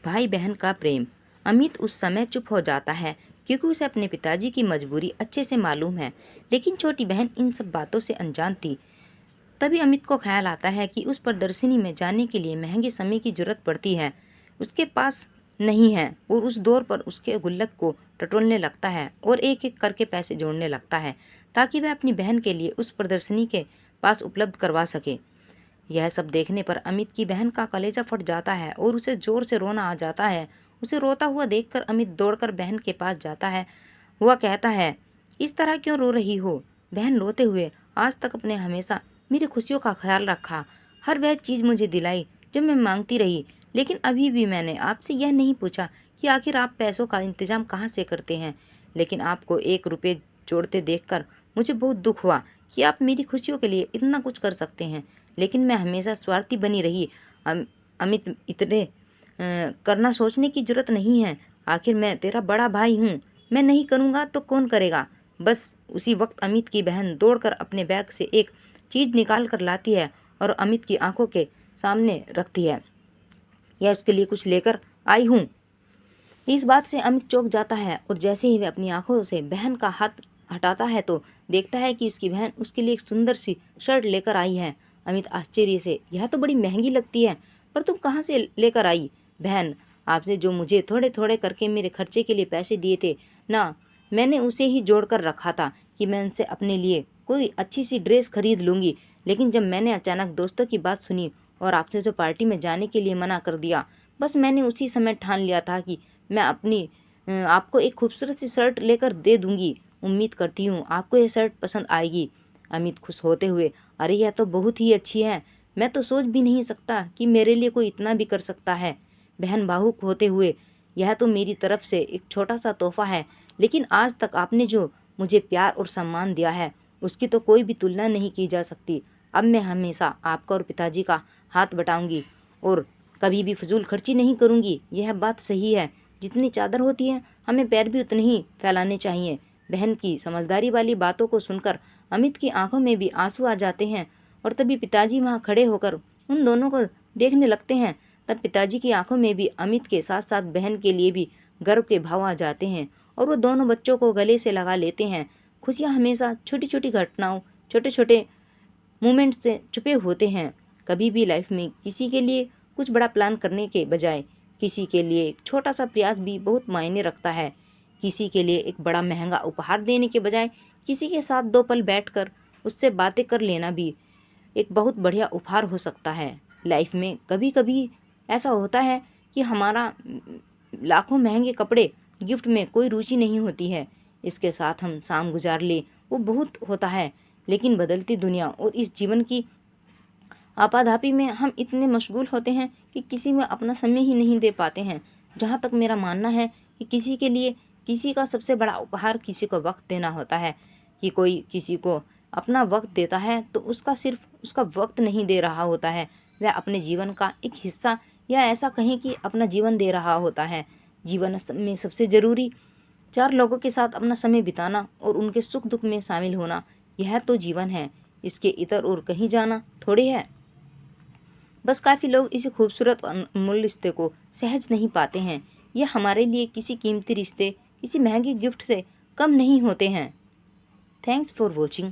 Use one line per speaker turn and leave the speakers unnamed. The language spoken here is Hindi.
भाई बहन का प्रेम। अमित उस समय चुप हो जाता है क्योंकि उसे अपने पिताजी की मजबूरी अच्छे से मालूम है, लेकिन छोटी बहन इन सब बातों से अनजान थी। तभी अमित को ख्याल आता है कि उस प्रदर्शनी में जाने के लिए महंगे समय की जरूरत पड़ती है, उसके पास नहीं है, और उस दौर पर उसके गुल्लक को टटोलने लगता है और एक एक करके पैसे जोड़ने लगता है ताकि वह अपनी बहन के लिए उस प्रदर्शनी के पास उपलब्ध करवा सके। यह सब देखने पर अमित की बहन का कलेजा फट जाता है और उसे जोर से रोना आ जाता है। उसे रोता हुआ देखकर अमित दौड़कर बहन के पास जाता है। वह कहता है, इस तरह क्यों रो रही हो? बहन रोते हुए, आज तक अपने हमेशा मेरी खुशियों का ख्याल रखा, हर वह चीज़ मुझे दिलाई जो मैं मांगती रही, लेकिन अभी भी मैंने आपसे यह नहीं पूछा कि आखिर आप पैसों का इंतजाम कहाँ से करते हैं। लेकिन आपको 1 रुपये जोड़ते देखकर मुझे बहुत दुख हुआ कि आप मेरी खुशियों के लिए इतना कुछ कर सकते हैं, लेकिन मैं हमेशा स्वार्थी बनी रही। अमित, इतने करना सोचने की जरूरत नहीं है। आखिर मैं तेरा बड़ा भाई हूँ, मैं नहीं करूँगा तो कौन करेगा? बस उसी वक्त अमित की बहन दौड़कर अपने बैग से एक चीज़ निकाल कर लाती है और अमित की आंखों के सामने रखती है। यह उसके लिए कुछ लेकर आई हूँ। इस बात से अमित चौंक जाता है और जैसे ही वह अपनी आंखों से बहन का हाथ हटाता है तो देखता है कि उसकी बहन उसके लिए एक सुंदर सी शर्ट लेकर आई है। अमित आश्चर्य से, यह तो बड़ी महंगी लगती है, पर तुम कहाँ से लेकर आई? बहन, आपने जो मुझे थोड़े थोड़े करके मेरे खर्चे के लिए पैसे दिए थे ना, मैंने उसे ही जोड़ कर रखा था कि मैं उनसे अपने लिए कोई अच्छी सी ड्रेस खरीद लूँगी। लेकिन जब मैंने अचानक दोस्तों की बात सुनी और आपसे जो पार्टी में जाने के लिए मना कर दिया, बस मैंने उसी समय ठान लिया था कि मैं आपको एक खूबसूरत सी शर्ट लेकर दे दूंगी। उम्मीद करती हूँ आपको यह शर्ट पसंद आएगी। अमित खुश होते हुए, अरे यह तो बहुत ही अच्छी है, मैं तो सोच भी नहीं सकता कि मेरे लिए कोई इतना भी कर सकता है। बहन भावुक होते हुए, यह तो मेरी तरफ से एक छोटा सा तोहफा है, लेकिन आज तक आपने जो मुझे प्यार और सम्मान दिया है उसकी तो कोई भी तुलना नहीं की जा सकती। अब मैं हमेशा आपका और पिताजी का हाथ बटाऊंगी और कभी भी फजूल खर्ची नहीं करूंगी। यह बात सही है, जितनी चादर होती है हमें पैर भी उतने ही फैलाने चाहिए। बहन की समझदारी वाली बातों को सुनकर अमित की आंखों में भी आंसू आ जाते हैं और तभी पिताजी वहां खड़े होकर उन दोनों को देखने लगते हैं। तब पिताजी की आंखों में भी अमित के साथ साथ बहन के लिए भी गर्व के भाव आ जाते हैं और वो दोनों बच्चों को गले से लगा लेते हैं। खुशियाँ हमेशा छोटी छोटी घटनाओं, छोटे छोटे मोमेंट से छुपे होते हैं। कभी भी लाइफ में किसी के लिए कुछ बड़ा प्लान करने के बजाय किसी के लिए एक छोटा सा प्रयास भी बहुत मायने रखता है। किसी के लिए एक बड़ा महंगा उपहार देने के बजाय किसी के साथ 2 पल बैठकर उससे बातें कर लेना भी एक बहुत बढ़िया उपहार हो सकता है। लाइफ में कभी कभी ऐसा होता है कि हमारा लाखों महंगे कपड़े गिफ्ट में कोई रुचि नहीं होती है, इसके साथ हम शाम गुजार ले वो बहुत होता है। लेकिन बदलती दुनिया और इस जीवन की आपाधापी में हम इतने मशगूल होते हैं कि किसी में अपना समय ही नहीं दे पाते हैं। जहाँ तक मेरा मानना है कि किसी के लिए किसी का सबसे बड़ा उपहार किसी को वक्त देना होता है। कि कोई किसी को अपना वक्त देता है तो उसका सिर्फ उसका वक्त नहीं दे रहा होता है, वह अपने जीवन का एक हिस्सा या ऐसा कहें कि अपना जीवन दे रहा होता है। जीवन में सबसे ज़रूरी 4 लोगों के साथ अपना समय बिताना और उनके सुख दुख में शामिल होना, यह तो जीवन है। इसके इतर और कहीं जाना थोड़ी है। बस काफ़ी लोग इस खूबसूरत और अनमोल रिश्ते को सहज नहीं पाते हैं। यह हमारे लिए किसी कीमती रिश्ते, किसी महंगे गिफ्ट से कम नहीं होते हैं। Thanks for watching.